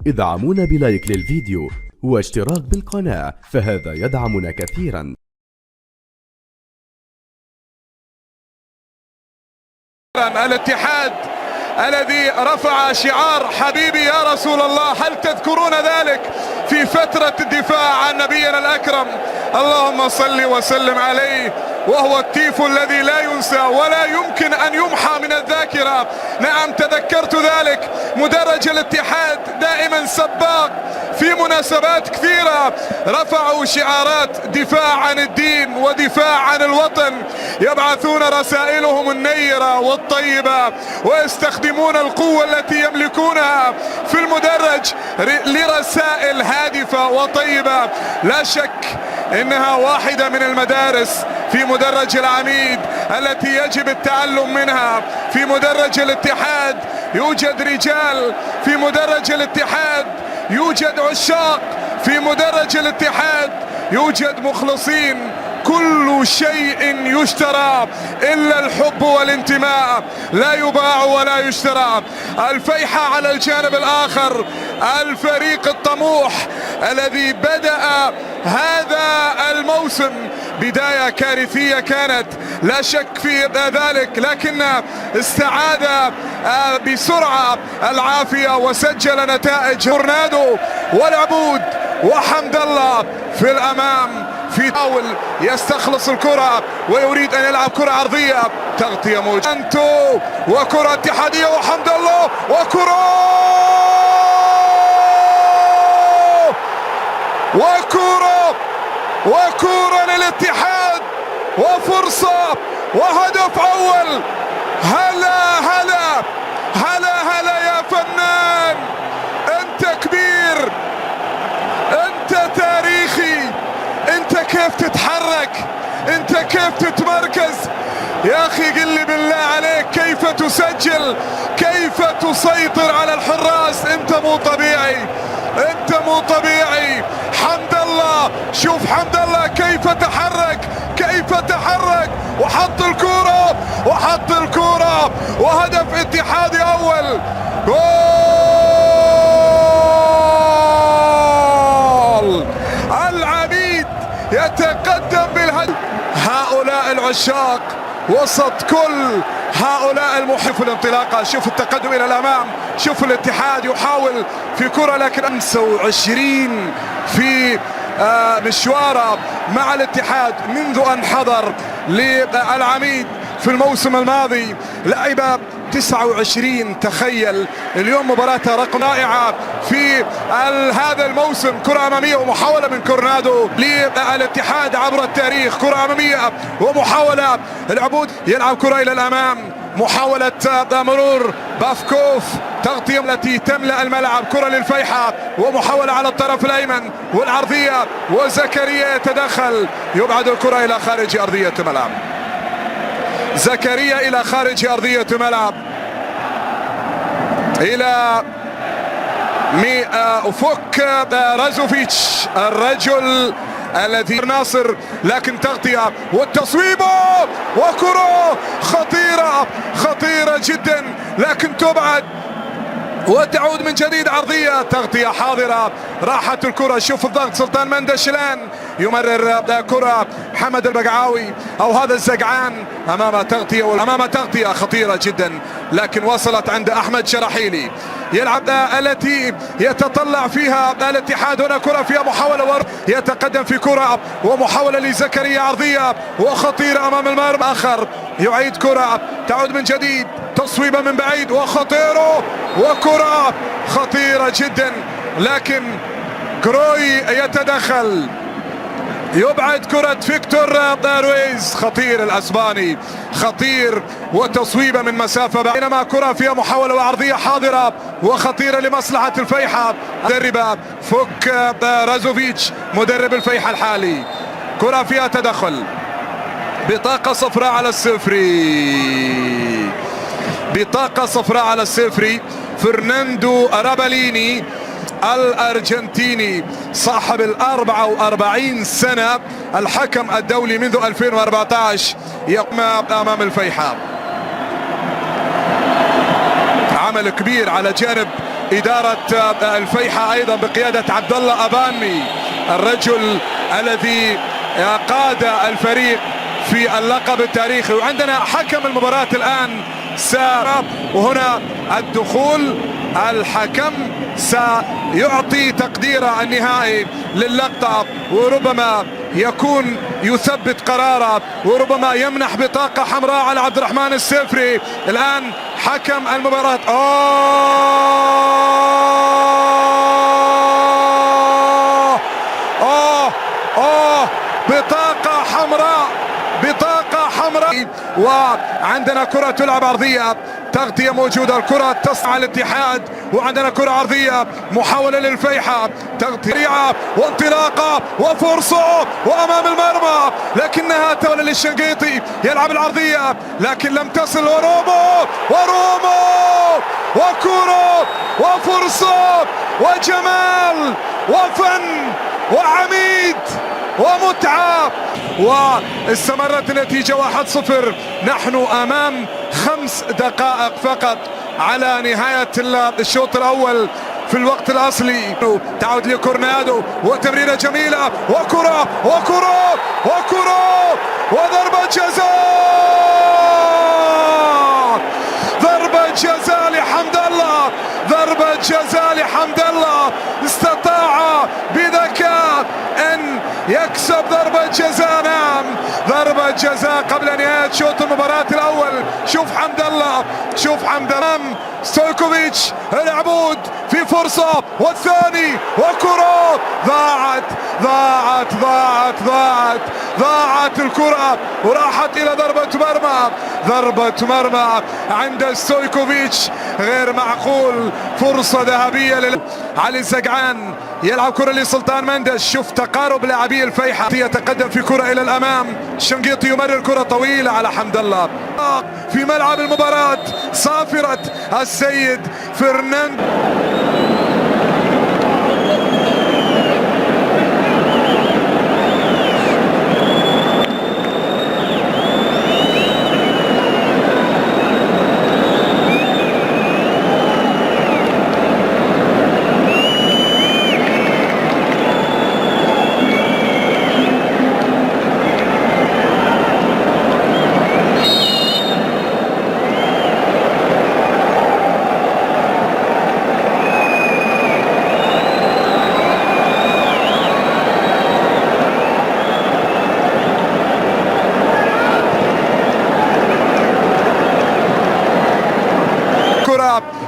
ادعمونا بلايك للفيديو واشتراك بالقناة، فهذا يدعمنا كثيرا. الاتحاد الذي رفع شعار حبيبي يا رسول الله، هل تذكرون ذلك في فترة الدفاع عن نبينا الأكرم؟ اللهم صل وسلم عليه، وهو التيف الذي لا ينسى ولا يمكن أن يمحى من الذاكرة. نعم تذكرت ذلك. مدرج الاتحاد دائما سباق في مناسبات كثيرة، رفعوا شعارات دفاع عن الدين ودفاع عن الوطن، يبعثون رسائلهم النيرة والطيبة ويستخدمون القوة التي يملكونها في المدرج لرسائل هادفة وطيبة. لا شك إنها واحدة من المدارس في مدرج العميد التي يجب التعلم منها. في مدرج الاتحاد يوجد رجال، في مدرج الاتحاد يوجد عشاق، في مدرج الاتحاد يوجد مخلصين. كل شيء يشترى إلا الحب والانتماء، لا يباع ولا يشترى. الفيحة على الجانب الآخر، الفريق الطموح الذي بدأ هذا الموسم بداية كارثية كانت، لا شك في ذلك، لكن استعاد بسرعة العافية وسجل نتائج. تورنادو والعبود وحمد الله في الأمام، في حاول يستخلص الكرة ويريد أن يلعب كرة عرضية، تغطية موجودة أنتو وكرة اتحادية وحمد الله وكرة للاتحاد وفرصة وهدف أول. هلا يا فنان، أنت كبير، أنت تاريخي، أنت كيف تتحرك، أنت كيف تتمركز يا أخي؟ قل لي بالله عليك كيف تسجل، كيف تسيطر على الحراس؟ أنت مو طبيعي، أنت مو طبيعي. حمد الله، شوف حمد الله كيف تحرك وحط الكرة وهدف اتحادي أول. جول العميد يتقدم بالهدف. هؤلاء العشاق وسط كل هؤلاء المحب الانطلاقة. شوف التقدم إلى الأمام، شوف الاتحاد يحاول في كرة، لكن 25 في مشواره مع الاتحاد منذ أن حضر للعميد في الموسم الماضي، لعب 29. تخيل اليوم مباراة رقم رائعة في هذا الموسم. كرة أمامية ومحاولة من تورنادو للاتحاد عبر التاريخ، كرة أمامية ومحاولة. العبود يلعب كرة إلى الأمام، محاولة مرور بافكوف، تغطية التي تملأ الملعب، كرة للفيحة ومحاولة على الطرف الأيمن والعرضية، وزكريا يتدخل يبعد الكرة إلى خارج أرضية الملعب. زكريا إلى خارج أرضية الملعب، إلى فوك رازوفيتش الرجل الذي ناصر، لكن تغطية والتصويب وكرة خطيرة جدا، لكن تبعد وتعود من جديد عرضية، تغطية حاضرة، راحت الكرة. شوف الضغط، سلطان مندشلان يمرر كرة، محمد البقعاوي أو هذا الزقعان أمام تغطية خطيرة جدا، لكن وصلت عند أحمد شراحيلي. يلعب التي يتطلع فيها الاتحاد، هنا كرة فيها محاولة يتقدم في كرة ومحاولة لزكريا عرضية وخطيرة أمام المرمى آخر، يعيد كرة تعود من جديد، تصويبة من بعيد وخطيرة وكرة خطيرة جدا، لكن كروي يتدخل يبعد كرة فيكتور رويز. خطير الأسباني، خطير، وتصويبة من مسافة، بينما كرة فيها محاولة وعرضية حاضرة وخطيرة لمصلحة الفيحة. مدرب فوك رازوفيتش مدرب الفيحة الحالي، كرة فيها تدخل، بطاقة صفراء على الصفري، بطاقة صفراء على الصفري. فرناندو راباليني الأرجنتيني صاحب 44 سنة، الحكم الدولي منذ 2014، يقوم أمام الفيحاء. عمل كبير على جانب إدارة الفيحة أيضا بقيادة عبد الله أباني، الرجل الذي قاد الفريق في اللقب التاريخي. وعندنا حكم المباراة الآن وهنا الدخول، الحكم سيعطي تقديره النهائي للقطة، وربما يكون يثبت قراره، وربما يمنح بطاقة حمراء على عبد الرحمن السفري. الآن حكم المباراة بطاقة حمراء، بطاقة حمراء. وعندنا كرة تلعب عرضية، تغطية موجودة، الكرة تصنع الاتحاد، وعندنا كرة عرضية، محاولة للفيحة، تغطية وانطلاقة وفرصة وأمام المرمى، لكنها تولى للشنقيطي، يلعب العرضية لكن لم تصل، ورومو وكرة وفرصة وجمال وفن وعميد ومتعة، واستمرت النتيجة 1-0. نحن أمام 5 دقائق فقط على نهاية الشوط الأول في الوقت الأصلي. تعود لكورنادو وتمريرة جميلة وكرة وضربة جزاء، ضربة جزاء لحمد الله، ضربة جزاء لحمد الله، استطاع بذكاء أن يكسب ضربة جزاء. نعم، ضربة جزاء قبل نهاية شوط المباراة الأول. شوف حمد الله، شوف حمد الله، ستويكوفيتش العبود في فرصة، والثاني وكرة ضاعت الكرة وراحت إلى ضربة مرمى عند ستويكوفيتش، غير معقول. فرصة ذهبية علي الزقعان، يلعب كرة لسلطان مندش. شوف تقارب لاعبي الفيحة، يتقدم في كرة إلى الأمام، شنقيطي يمرر كرة طويلة على حمد الله في ملعب المباراة. صافرة السيد فرناندو.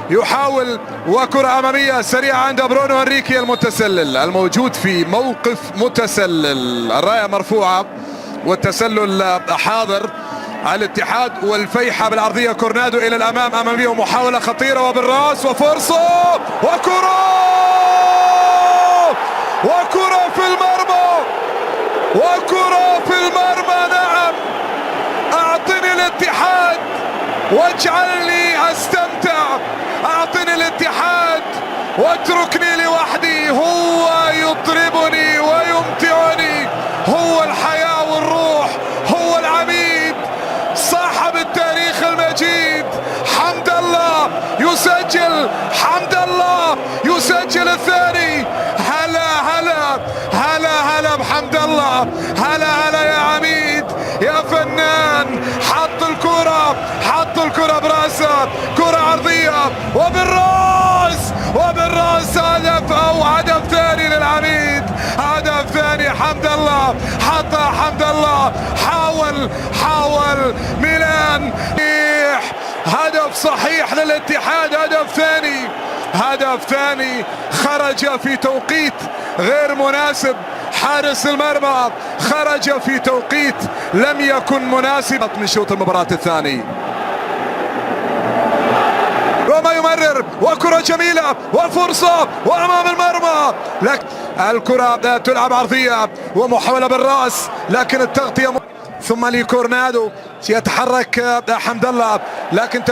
يحاول وكرة أمامية سريعة عند برونو هنريكي المتسلل الموجود في موقف متسلل، الراية مرفوعة والتسلل حاضر. الاتحاد والفيحة بالعرضية، كورنادو إلى الأمام أمامية ومحاولة خطيرة وبالراس وفرصة وكرة في المرمى. نعم، أعطني الاتحاد واجعلني أستمتع، أعطني الاتحاد واتركني لوحدي. هو يطربني ويمتعني، هو الحياة والروح، هو العميد، صاحب التاريخ المجيد. حمد الله يسجل، حمد الله يسجل الثاني. هلا بحمد الله، هلا يا عميد يا فنان. حط الكرة براسه، كرة عرضية وبالراس هدف ثاني للعميد، هدف ثاني. حمد الله حطها، حمد الله حاول ميلان، هدف صحيح للاتحاد، هدف ثاني خرج في توقيت غير مناسب. حارس المرمى خرج في توقيت لم يكن مناسب من شوط المباراة الثاني. روما يمرر وكرة جميلة وفرصة وأمام المرمى، لكن الكرة تلعب عرضية ومحاولة بالرأس، لكن التغطية ثم لكورنادو، يتحرك حمد الله لكن